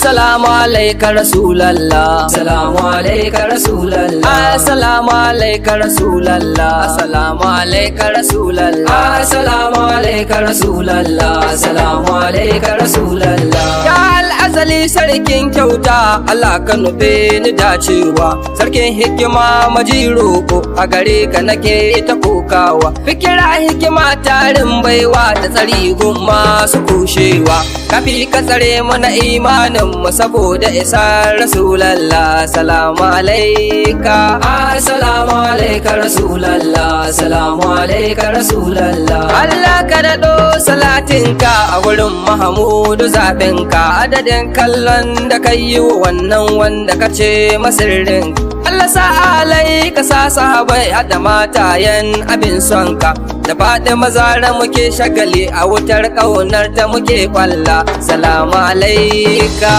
Assalamu alaika Rasulallah, Assalamu alaika Rasulallah, Assalamu alaika Rasulallah, Assalamu alaika Rasulallah, Assalamu alaika Rasulallah, Assalamu alaika Rasulallah. Ya al'azali sarkin kyauta, Allah ka nufe ni dacewa, sarkin hikima majiro ko a gare ka nake ta kokawa. Fikira hikima tarin baiwa da tsari gumma su kushewa, kafi ka tsare mana imanin mu saboda isa Rasulallah. Salamu alaika, assalamu alaika Rasulallah, salamu alaika Rasulallah. Allah ka daɗo salatinka a wurin Mahamudu zaɓinka, adadin kallon da ka yi wa wannan wanda ka ce masirrin. Allah sa alaika sa sahabai hada matayen abin sonka, da faɗi mazara muke shagali a wutar ƙaunar ta muke kwalla. Salamu alaika,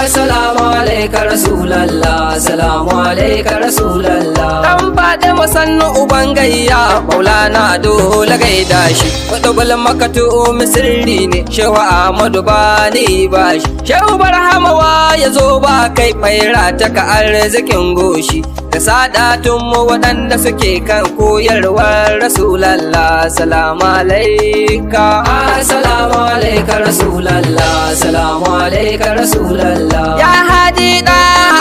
assalamu alaika Rasulallah, salamu alaika Rasulallah. Dan faɗi musannu uban gayya Maulana dole gaida shi, wadubul makatu misirri ne Shehu Ahmadu bani bashi. Shehu Barhamawa ya zo ba kai faira ta ka arzikin goshi, da sadatunmu waɗanda suke kan koyarwar Rasulallah. Salamu alaika, assalamu alaika Rasulallah, salamu alaika Rasulallah. Ya hadi da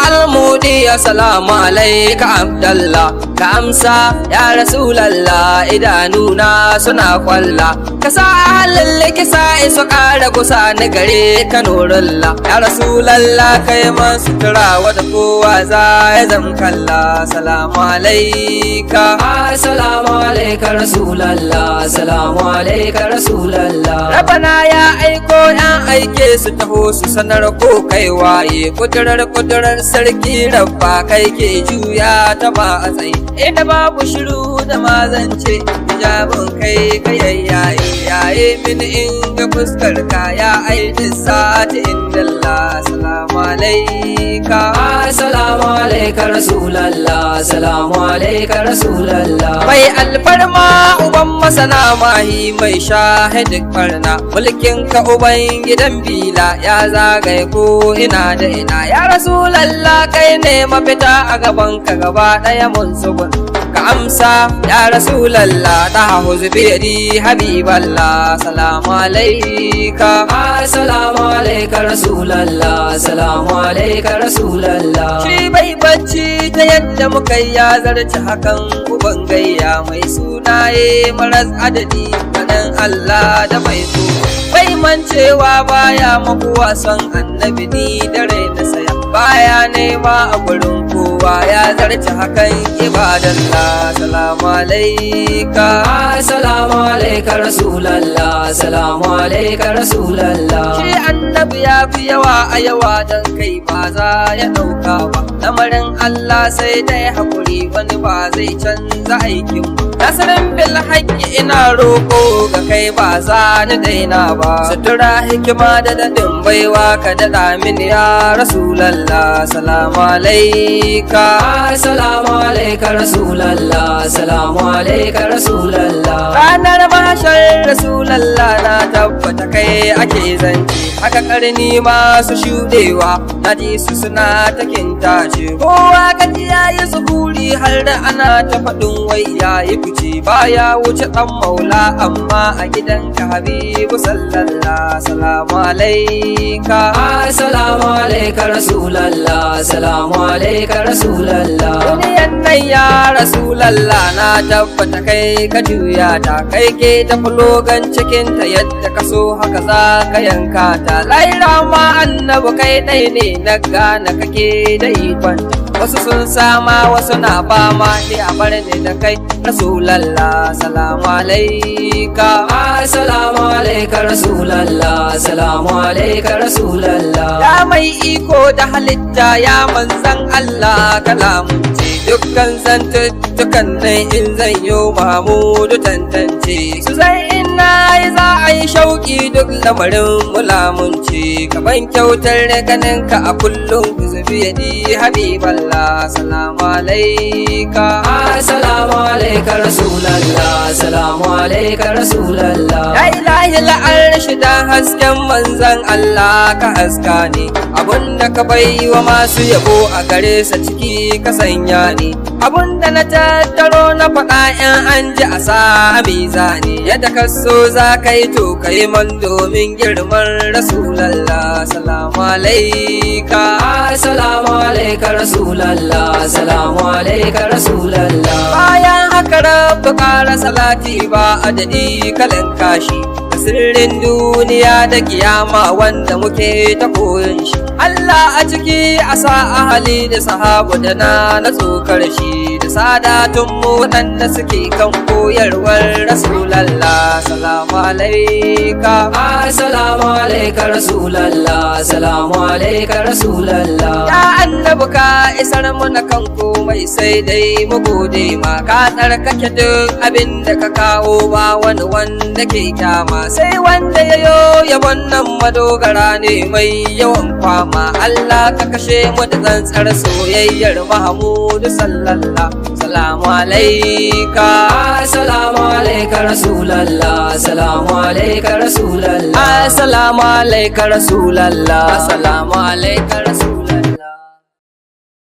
almudi, assalamu alaika Abdallah, ka amsa ya Rasulallah, idanuna suna kwalla, ka sa ahalin kisa iso ƙara kusa ni gare ka nurullah. Ya Rasulallah kai man sutura wadda kowa za ya zamkalla. Salamu alaika, assalamu alaika Rasulallah, salamu alaika Rasulallah. Rabana ya aiko yan aike su taho su sanar ko kai waye, kudurar sarki rabba kai ke juya ta ba a tsaye, inda babu shiru da mazance hijabin kai ka yayyaye, yaye mini in ga fuskar ka ya aidi sati indallah. Salamu alaika, assalamu alaika Rasulallah, salamu alaika Rasulallah. Mai alfarma uban masana mahi mai shahidin farna, mulkin ka uban gidan bila ya zagaye ko ina da ina. Ya Rasulallah kai ne mafita a gaban ka gaba ɗaya mun zugun, ka amsa ya Rasulallah ta huzu biyadi habiballah. Salamu alaika, assalamu alaika Rasulallah, salamu alaika Rasulallah. Shi bai bacci ta yadda muka ya zarci hakan uban gayya, mai sunaye maras adadi ganin Allah da mai so, bai mancewa baya makuwa son annabi ni da rai na saya, baya nema a gurin kowa ya zarci hakan ibadallah. Salamu alaika, assalamu alaika Rasulallah, salamu alaika Rasulallah. Shi annabi ya fi yawa a yawa dan kai ba za ya ɗauka ba, lamarin Allah sai dai haƙuri wani ba zai canza aikin ba. Nasirin bil haƙƙi ina roƙo ga kai ba za ni daina ba, sutura hikima da daɗin baiwa ka daɗa mini ya Rasulallah. Salamu alaika, assalamu alaika Rasulallah, salamu alaika Rasulallah. Ranar mahashar Rasulallah na tabbata kai ake zance, haka ƙarni masu shuɗewa na ji su suna ta kintace, kowa gaji ya yi zuhuri har da ana ta faɗin wai ya yi fice, baya wuce ɗan maula amma a gidanka Habibu sallallah. Salamu alaika, assalamu alaika Rasulallah, salamu alaika Rasulallah. Duniyan nan ya Rasulallah na tabbata kai ka juya ta, kai ke ta fulogan cikinta yadda ka so haka za ka yanka ta. Laira ma annabi kai ɗai ne na gane kake da ikonta, wasu sun sama wasu na fama ne a bar ne da kai Rasulallah. Salamu alaika, assalamu alaika Rasulallah, salamu alaika Rasulallah. Ya mai iko da halitta ya manzan Allah kalamun ce, dukkan zantuttukan nan in zan yi Mahamudu tantance su zai ina yi za a yi shauki duk lamarin mulamunci kaban kyautar ganin ka a kullum ku zubi yadi habiballah salamu alaika assalamu alaika rasulallah salamu alaika rasulallah ya ilahi la'arshi da hasken manzan Allah ka haska ne abunda ka bai wa masu yabo a gare sa ciki ka sanya ne abunda na tattaro na faɗa in an ji a sa mizani yadda ka so za ka yi to ka yi man domin girman rasulallah salamu alaika assalamu alaika rasulallah salamu alaika rasulallah bayan haka rabba ƙara salati ba adadi kalan kashi sirrin duniya da kiyama wanda muke ta koyon shi Allah a ciki a sa ahali da sahabu da na tsokar shi da sadatun mu waɗanda suke kan koyarwar rasulallah salamu alaika assalamu alaika rasulallah salamu alaika rasulallah ya annabi ka isar mana kan komai sai dai mu gode ma ka tsarkake duk abin da ka kawo ba wani wanda ke kyama sai wanda ya yo yabon nan madogara ne mai yawan fama Allah ka kashe mu da tsantsar soyayyar Mahamudu sallallahu salamu alaika assalamu alaika rasulallah salamu alaika rasulallah assalamu alaika rasulallah salamu alaika rasulallah